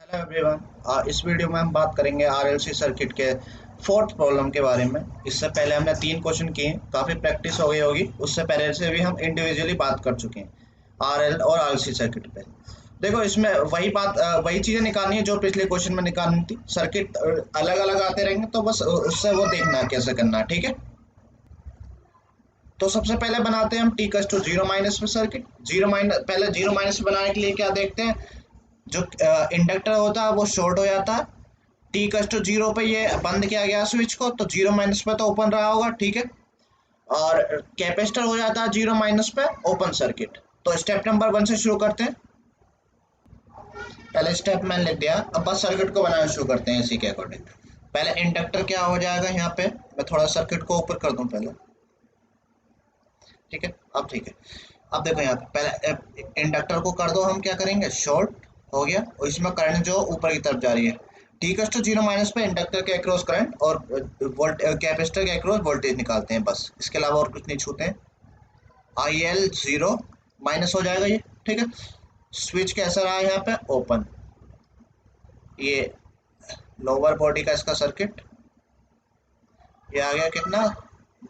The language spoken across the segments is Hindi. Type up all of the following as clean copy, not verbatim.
Hello everyone. इस वीडियो में हम बात करेंगे आरएलसी सर्किट के फोर्थ प्रॉब्लम के बारे में। इससे पहले हमने 3 क्वेश्चन किए, काफ़ी प्रैक्टिस हो गई होगी। उससे पहले से भी हम इंडिविजुअली बात कर चुके हैं आरएल और आरएलसी सर्किट पे। देखो, इसमें वही बात वही चीज़ें निकालनी है जो पिछले क्वेश्चन में निकालनी थी। सर्किट अलग अलग आते रहेंगे तो बस उससे वो देखना है कैसे करना है, ठीक है। तो सबसे पहले बनाते हैं हम t equals to zero minus पे सर्किट। जीरो माइनस पहले जीरो माइनस बनाने के लिए क्या देखते हैं, जो इंडक्टर होता है वो शॉर्ट हो जाता है। टी कस टू जीरो पे ये बंद किया गया स्विच को, तो जीरो माइनस पे तो ओपन रहा होगा, ठीक है। और कैपेसिटर हो जाता है जीरो माइनस पे ओपन सर्किट। तो स्टेप नंबर 1 से शुरू करते हैं। पहले स्टेप मैंने लिख दिया, अब बस सर्किट को बनाना शुरू करते हैं इसी के अकॉर्डिंग। पहले इंडक्टर क्या हो जाएगा, यहाँ पे मैं थोड़ा सर्किट को ऊपर कर दूं पहले, ठीक है। अब ठीक है, अब देखो यहाँ पे पहले इंडक्टर को कर दो, हम क्या करेंगे, शॉर्ट हो गया और इसमें करंट जो ऊपर की तरफ जा रही है। T equals to zero minus पे इंडक्टर के अक्रॉस करंट और वोल्ट कैपेसिटर के अक्रॉस वोल्टेज निकालते हैं, बस इसके अलावा और कुछ नहीं छूते हैं। आई एल जीरो माइनस हो जाएगा ये, ठीक है। स्विच कैसा रहा यहाँ पे, ओपन। ये लोअर बॉडी का इसका सर्किट, ये आ गया कितना,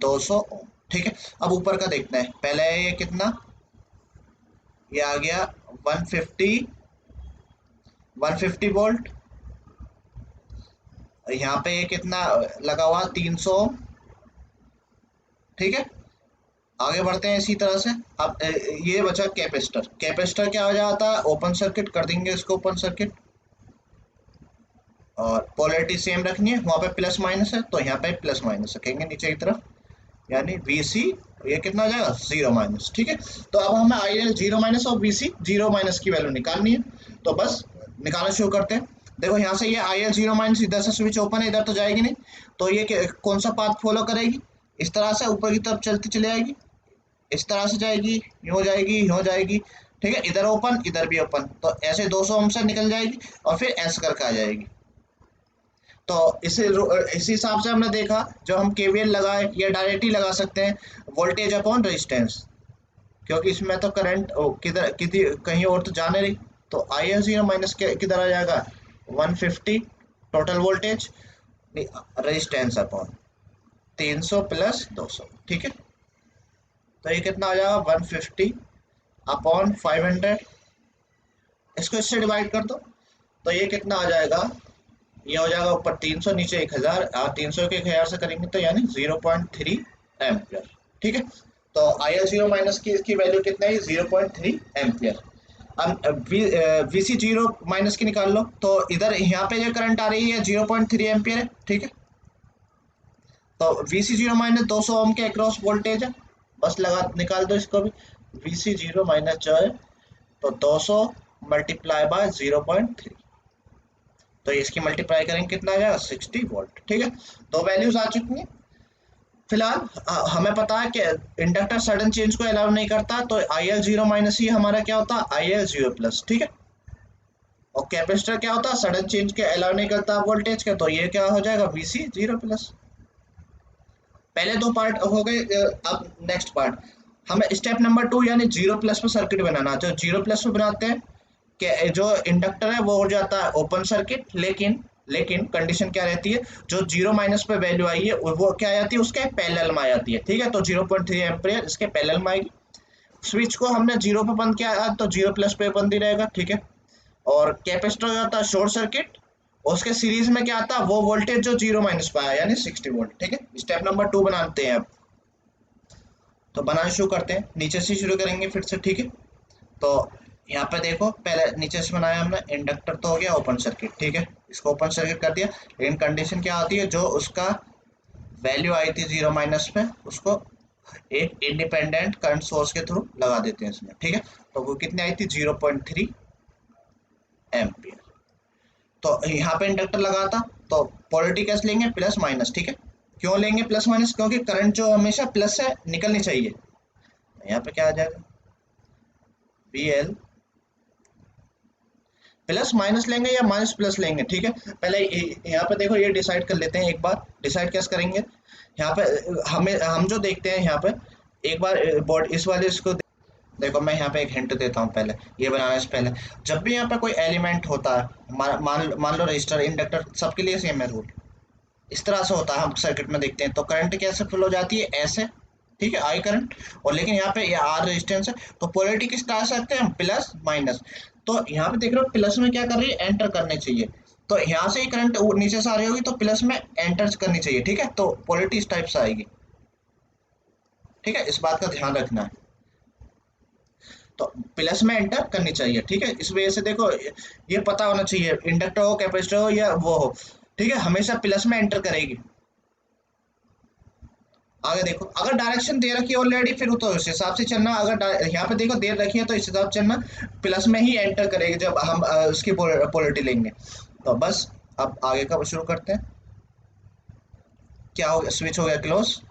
200 ओम, ठीक है। अब ऊपर का देखना है, पहले ये कितना, ये आ गया 150 वोल्ट। यहाँ पे ये कितना लगा हुआ, 300, ठीक है। आगे बढ़ते हैं इसी तरह से। अब ये बचा कैपेसिटर। कैपेसिटर क्या हो जाता है, ओपन सर्किट कर देंगे इसको, ओपन सर्किट। और पोलैरिटी सेम रखनी है, वहाँ पे प्लस माइनस है तो यहाँ पे प्लस माइनस रखेंगे नीचे की तरफ, यानी वी सी। ये कितना हो जाएगा, जीरो माइनस, ठीक है। तो अब हमें आई एल जीरो माइनस और वी सी जीरो माइनस की वैल्यू निकालनी है, तो बस निकालना शुरू करते हैं। देखो यहाँ से ये आई एल जीरो माइनस, इधर से स्विच ओपन है, इधर तो जाएगी नहीं, तो ये कौन सा पाथ फॉलो करेगी, इस तरह से ऊपर की तरफ चलती चली जाएगी, इस तरह से जाएगी, यूँ हो जाएगी, यूँ हो जाएगी, ठीक है। इधर ओपन, इधर भी ओपन, तो ऐसे 200 ओम से निकल जाएगी और फिर ऐसे करके आ जाएगी। तो इसी हिसाब से हमने देखा, जो हम केवीएल लगाए या डायरेक्टली लगा सकते हैं, वोल्टेज अपॉन रेजिस्टेंस, क्योंकि इसमें तो करंट किधर किधर कहीं और तो जाने रही। तो आई एल जीरो माइनस किधर आ जाएगा, 150 total voltage, resistance upon 300 plus 200, ठीक है। तो ये कितना आ जाएगा, 150 अपॉन 500, इसको इससे डिवाइड कर दो, तो ये कितना आ जाएगा, ये हो जाएगा ऊपर 300 नीचे 1000, 300 के 1000 से करेंगे तो यानी 0.3 एम्पियर, ठीक है। तो आई एल जीरो माइनस की इसकी वैल्यू कितना है, 0.3 एम्पियर। अब वी सी जीरो माइनस की निकाल लो, तो इधर यहाँ पे जो करंट आ रही है 0.3 एम्पियर है, ठीक है। तो वी सी जीरो माइनस 200 ओम के अक्रॉस वोल्टेज है, बस लगा निकाल दो इसको भी। वी सी जीरो माइनस जो है, तो 200 मल्टीप्लाई बाय 0.3, तो इसकी मल्टीप्लाई करेंगे कितना आ जाएगा, 60 वोल्ट, ठीक है। दो वैल्यूज आ चुकी हैं। फिलहाल हमें पता है कि इंडक्टर सडन चेंज को अलाउ नहीं करता, तो आई एल जीरो माइनस ही हमारा क्या होता है, आई एल जीरो प्लस, ठीक है। और कैपेसिटर क्या होता है, सडन चेंज के अलाउ नहीं करता वोल्टेज के, तो ये क्या हो जाएगा, वी सी जीरो प्लस। पहले दो पार्ट हो गए। अब नेक्स्ट पार्ट, हमें स्टेप नंबर 2 यानी जीरो प्लस पे सर्किट बनाना। जो जीरो प्लस पे बनाते हैं कि जो इंडक्टर है वो हो जाता है ओपन सर्किट, लेकिन लेकिन कंडीशन क्या रहती है, जो जीरो माइनस पे वैल्यू आई है वो क्या आ जाती है, उसके पैरेलल में आ जाती है, ठीक है। तो 0.3 एम्पियर इसके पैरेलल में आएगी। स्विच को हमने जीरो पे बंद किया तो जीरो प्लस पे बंद ही रहेगा, ठीक है। और कैपेसिटर हो जाता है शॉर्ट सर्किट, उसके सीरीज में क्या आता है, वो वोल्टेज जो जीरो माइनस पे आया यानी 60 वोल्ट, ठीक है। स्टेप नंबर 2 बनाते हैं अब। तो बनाना शुरू करते हैं, नीचे से शुरू करेंगे फिर से, ठीक है। तो यहाँ पे देखो, पहले नीचे से बनाया हमने, इंडक्टर तो हो गया ओपन सर्किट, ठीक है, इसको ओपन सर्किट कर दिया। लेकिन कंडीशन क्या होती है, जो उसका वैल्यू आई थी जीरो माइनस में, उसको एक इंडिपेंडेंट करंट सोर्स के थ्रू लगा देते हैं इसमें, ठीक है। तो वो कितनी आई थी, 0.3 एम्पियर। तो यहाँ पे इंडक्टर लगा था, तो पोलैरिटी कैसे लेंगे, प्लस माइनस, ठीक है। क्यों लेंगे प्लस माइनस, क्योंकि करंट जो हमेशा प्लस से निकलनी चाहिए। यहाँ पे क्या आ जाएगा, बी एल प्लस माइनस लेंगे या माइनस प्लस लेंगे, ठीक है। पहले यहाँ पे देखो, ये डिसाइड कर लेते हैं एक बार। डिसाइड कैसे करेंगे, यहाँ पे हम जो देखते हैं यहाँ पे, एक बार बोर्ड इस वाले इसको देखो मैं यहाँ पे एक हिंट देता हूँ पहले, ये बनाने से पहले। जब भी यहाँ पे कोई एलिमेंट होता है, मान लो रजिस्टर, इंडक्टर, सबके लिए सेम है रूल। इस तरह से होता है, हम सर्किट में देखते हैं। तो करंट कैसे फ्लो जाती है, ऐसे, ठीक है, आई करंट। और लेकिन यहाँ पे ये आर रेजिस्टेंस है, तो पोलैरिटी किस तरह से रखते हैं हम, प्लस माइनस। तो यहाँ पे देख रहे हो प्लस में क्या कर रही है, एंटर करने चाहिए। तो यहाँ से ही करंट नीचे से आ रही होगी तो प्लस में एंटर करनी चाहिए, ठीक है। तो पोलैरिटी इस टाइप से आएगी, ठीक है, इस बात का ध्यान रखना है। तो प्लस में एंटर करनी चाहिए, ठीक है। इस वजह से देखो, ये पता होना चाहिए, इंडक्टर हो, कैपेसिटर हो, या वो हो, ठीक है, हमेशा प्लस में एंटर करेगी। आगे देखो, अगर डायरेक्शन दे रखी है ऑलरेडी, फिर तो उस हिसाब से चलना। अगर यहाँ पे देखो दे रखी है तो इस हिसाब से चलना, प्लस में ही एंटर करेगी जब हम उसकी पोलैरिटी लेंगे। तो बस अब आगे का शुरू करते हैं। क्या हो गया, स्विच हो गया क्लोज,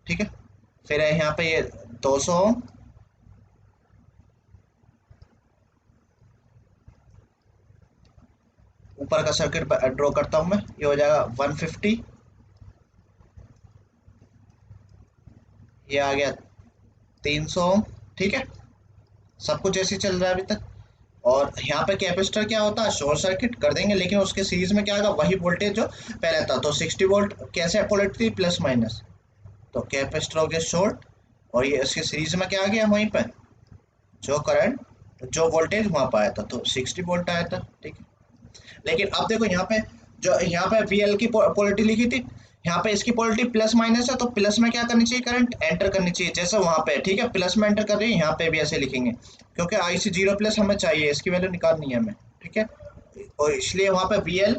ठीक है। फिर है यहाँ पे ये 200 ओम, ऊपर का सर्किट ड्रॉ करता हूँ मैं, ये हो जाएगा 150, ये आ गया 300 ओम, ठीक है। सब कुछ ऐसे ही चल रहा है अभी तक। और यहाँ पे कैपेसिटर क्या होता है, शॉर्ट सर्किट कर देंगे, लेकिन उसके सीरीज में क्या होगा, वही वोल्टेज जो पहले था। तो 60 वोल्ट कैसे पोलैरिटी, प्लस माइनस। तो कैपेसिटर हो गया शॉर्ट, और ये इसके सीरीज में क्या आ गया, वहीं पर जो करंट, जो वोल्टेज वहां पर आया था, तो 60 वोल्ट आया था, ठीक है। लेकिन अब देखो यहाँ पे, जो यहाँ पे VL की पोलैरिटी लिखी थी, यहाँ पे इसकी पोलैरिटी प्लस माइनस है, तो प्लस में क्या करनी चाहिए, करंट एंटर करनी चाहिए, जैसे वहां पे, ठीक है, प्लस में एंटर कर रही है, यहाँ पे भी ऐसे लिखेंगे, क्योंकि IC 0+ हमें चाहिए, इसकी वैल्यू निकालनी है हमें, ठीक है। और इसलिए वहां पे VL,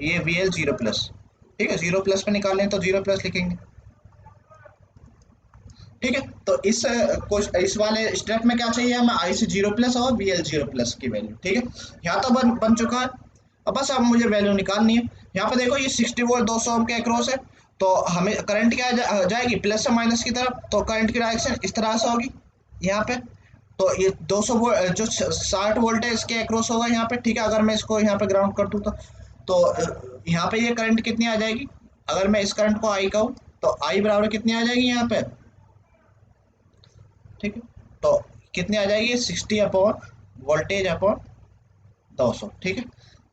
ये VL 0+, ठीक है, 0+ पे निकालने तो 0+ लिखेंगे, ठीक है। तो इस वाले स्टेप में क्या चाहिए हमें, IC 0+ और VL 0+ की वैल्यू, ठीक है। यहाँ तो बन चुका है। अब बस अब मुझे वैल्यू निकालनी है। यहाँ पे देखो ये 60 वोल्ट 200 ओम के अक्रॉस है, तो हमें करंट क्या जाएगी, प्लस से माइनस की तरफ। तो करंट की डायरेक्शन इस तरह से होगी यहाँ पे। तो ये 200 वोल्ट जो 60 वोल्ट है, इसके अक्रॉस होगा यहाँ पे, ठीक है। अगर मैं इसको यहाँ पे ग्राउंड कर दूँ यहाँ पे ये करंट कितनी आ जाएगी, अगर मैं इस करंट को आई कहूँ, तो आई बराबर कितनी आ जाएगी यहाँ पे, ठीक है। तो कितनी आ जाएगी, 60 अपॉन वोल्टेज अपॉन 200, ठीक है।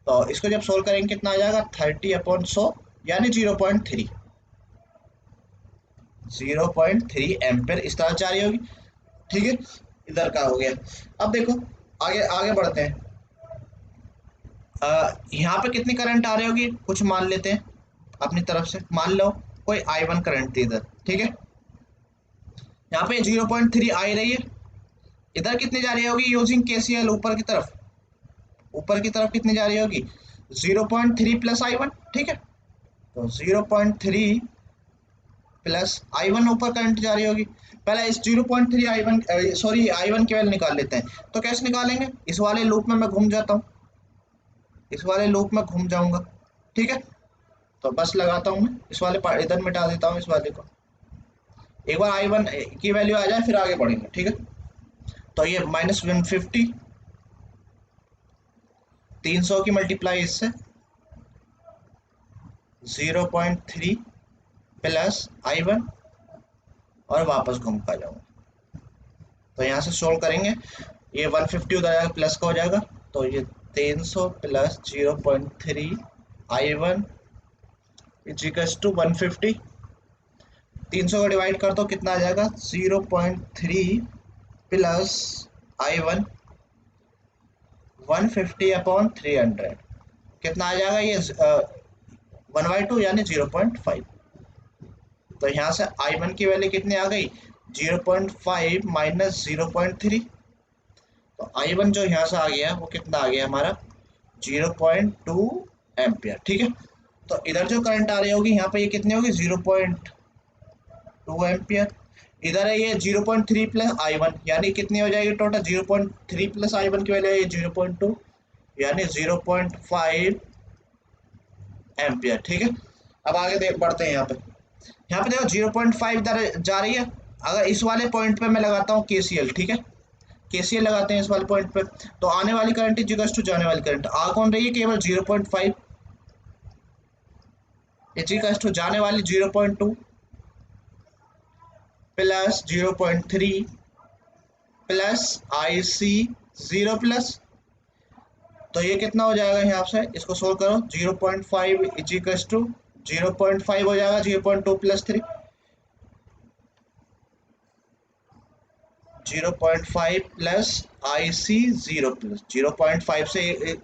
तो इसको जब सोल्व करेंगे कितना आ जाएगा, 30/100, यानी 0.3, 0.3 एम्पेयर इस तरह जा रही होगी, ठीक है। इधर का हो गया। अब देखो आगे आगे बढ़ते हैं। यहाँ पे कितनी करंट आ रही होगी, कुछ मान लेते हैं अपनी तरफ से। मान लो कोई I1 करंट थी इधर, ठीक है। यहाँ पे 0.3 आई रही है, इधर कितनी जा रही होगी, यूजिंग KCL ऊपर की तरफ, ऊपर की तरफ कितनी जा रही होगी, 0.3 प्लस I1, ठीक है। तो 0.3 प्लस I1 ऊपर करंट जा रही होगी। पहले इस 0.3 I1, सॉरी I1 की वैल्यू निकाल लेते हैं। तो कैसे निकालेंगे, इस वाले लूप में मैं घूम जाता हूँ, इस वाले लूप में घूम जाऊंगा, ठीक है। तो बस लगाता हूँ मैं, इस वाले पार्ट इधर मिटा देता हूँ, इस वाले को। एक बार I1 की वैल्यू आ जाए फिर आगे बढ़ेंगे, ठीक है। तो ये -150, 300 की मल्टीप्लाई इससे, 0.3 प्लस I1, और वापस घूम का जाऊंगा। तो यहाँ से सोल्व करेंगे, ये 150 उधर जाएगा, प्लस का हो जाएगा। तो ये 300 प्लस 0.3 I1 इजिकल्स टू 150, 300 का डिवाइड कर दो, कितना आ जाएगा, 0.3 प्लस I1 150/300, कितना आ जाएगा ये 1/2 यानी 0.5। तो यहाँ से I1 की वैल्यू कितनी आ गई, 0.5 माइनस 0.3। तो I1 जो यहाँ से आ गया वो कितना आ गया हमारा, 0.2 एम्पियर, ठीक है। तो इधर जो करंट आ रही होगी यहाँ पे, ये कितनी होगी, 0.2 एम्पियर। इधर है ये 0.3 प्लस I1, यानी कितनी हो जाएगी टोटल, 0.3 प्लस I1 की वैल्यू है 0.2, यानी 0.5 एम्पियर, ठीक है। अब आगे देख बढ़ते हैं। यहाँ पे देखो 0.5 इधर जा रही है। अगर इस वाले पॉइंट पे मैं लगाता हूँ KCL, ठीक है, KCL लगाते हैं इस वाले पॉइंट पे, तो आने वाली करंट इक्वल्स टू जाने वाली करंट, आ कौन रही है, केवल 0.5, इक्वल्स टू जाने वाली 0.2 प्लस 0.3 प्लस आई सी जीरो प्लस, तो ये कितना हो जाएगा यहाँ से, इसको सोल्व करो, 0.5 इज इक्वल टू 0.5 हो जाएगा, 0.2 प्लस 3, 0.5 प्लस आई सी जीरो प्लस, 0.5 से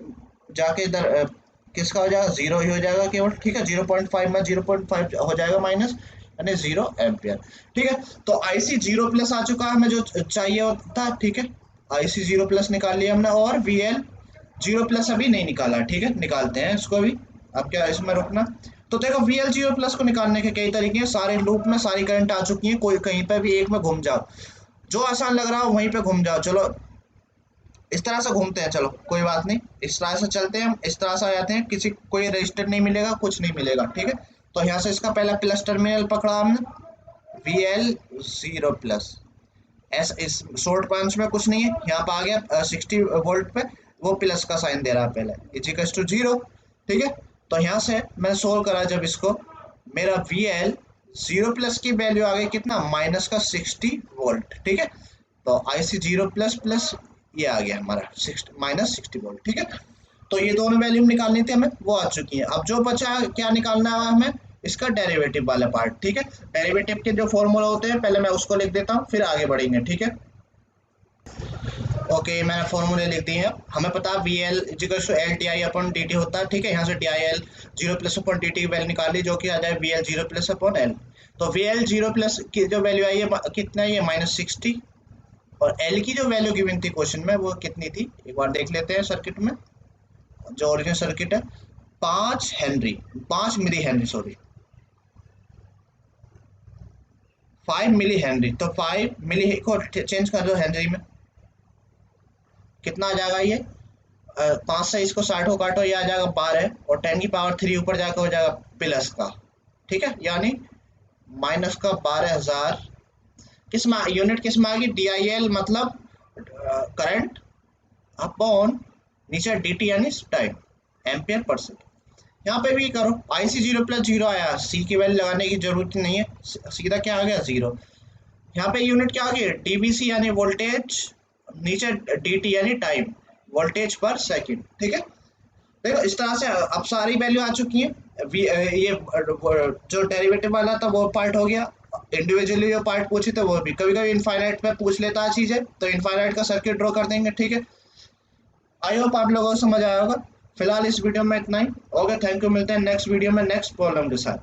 जाके इधर किसका हो जाएगा, जीरो ही हो जाएगा केवल, ठीक है। 0.5 में 0.5 हो जाएगा माइनस, यानी 0 एम्पियर, ठीक है। तो आई सी जीरो प्लस आ चुका है हमें जो चाहिए होता, ठीक है। आई सी जीरो प्लस निकाल लिया हमने, और वी एल जीरो प्लस अभी नहीं निकाला, ठीक है, निकालते हैं इसको भी। अब क्या इसमें रुकना, तो देखो वी एल जीरो प्लस को निकालने के कई तरीके हैं, सारे लूप में सारी करंट आ चुकी है, कोई कहीं पर भी एक में घूम जाओ, जो आसान लग रहा हो वहीं पे घूम जाओ। चलो इस तरह से घूमते हैं, चलो कोई बात नहीं, इस तरह से चलते हैं हम, इस तरह से आ जाते हैं, किसी कोई रजिस्टर नहीं मिलेगा, कुछ नहीं मिलेगा, ठीक है। तो यहाँ से इसका पहला प्लस टर्मिनल पकड़ा हमने, we l zero plus, S इस शॉर्ट ब्रांच में कुछ नहीं है, यहाँ पे आ गया 60 वोल्ट पे, वो प्लस का साइन दे रहा है पहले, इज टू जीरो, ठीक है। तो यहाँ से मैंने सोल्व करा जब इसको, मेरा वी एल जीरो प्लस की वैल्यू आ गई कितना, माइनस का 60 वोल्ट, ठीक है। तो आई सी जीरो प्लस प्लस ये आ गया हमारा माइनस 60 वोल्ट, ठीक है। तो ये दोनों वैल्यू निकालनी थी हमें, वो आ चुकी है। अब जो बचा क्या निकालना है हमें, इसका डेरिवेटिव वाला पार्ट, ठीक है। डेरिवेटिव के जो फॉर्मूला होते हैं पहले मैं उसको लिख देता हूँ, फिर आगे बढ़ेंगे, ठीक है। ओके मैंने फॉर्मूले लिख दिए हैं, हमें पता है v l equals to l t i upon d t होता है, ठीक है। यहाँ से d i l zero plus upon d t की वैल्यू निकाल ली, जो कि आ जाए v l zero plus upon l. तो वी एल जीरो प्लस की जो वैल्यू आई है कितना है, ये माइनस 60, और एल की जो वैल्यू गिवन थी क्वेश्चन में वो कितनी थी, एक बार देख लेते हैं सर्किट में, जो ओरिजिनल सर्किट है, 5 henry, 5 milli henry, sorry 5 milli henry, तो 5 मिली को चेंज कर दो हेनरी में, कितना आ जाएगा ये, 5 से इसको 60 को काटो, ये आ जाएगा 12, और 10 की पावर 3 ऊपर जाकर हो जाएगा प्लस का, ठीक है, यानी माइनस का 12,000, किस में यूनिट किस में आ गई, डी आई एल मतलब करंट अपॉन नीचे डी टी यानी टाइम, एम्पियर पर सेकेंड। यहाँ पे भी करो, आई सी जीरो प्लस जीरो आया, सी की वैल्यू लगाने की जरूरत नहीं है, सीधा क्या आ गया, जीरो। यहाँ पे यूनिट क्या आ गई, डीबीसी यानी वोल्टेज, नीचे dt यानी टाइम, वोल्टेज पर सेकंड, ठीक है। देखो इस तरह से अब सारी वैल्यू आ चुकी है, ये जो डेरिवेटिव वाला था वो पार्ट हो गया, इंडिविजुअली जो पार्ट पूछे थे वो भी, कभी कभी इनफाइनाइट में पूछ लेता है चीजें, तो इनफाइनाइट का सर्किट ड्रॉ कर देंगे, ठीक है। आई होप आप लोगों को समझ आया होगा। फिलहाल इस वीडियो में इतना ही, ओके थैंक यू, मिलते हैं नेक्स्ट वीडियो में नेक्स्ट प्रॉब्लम के साथ।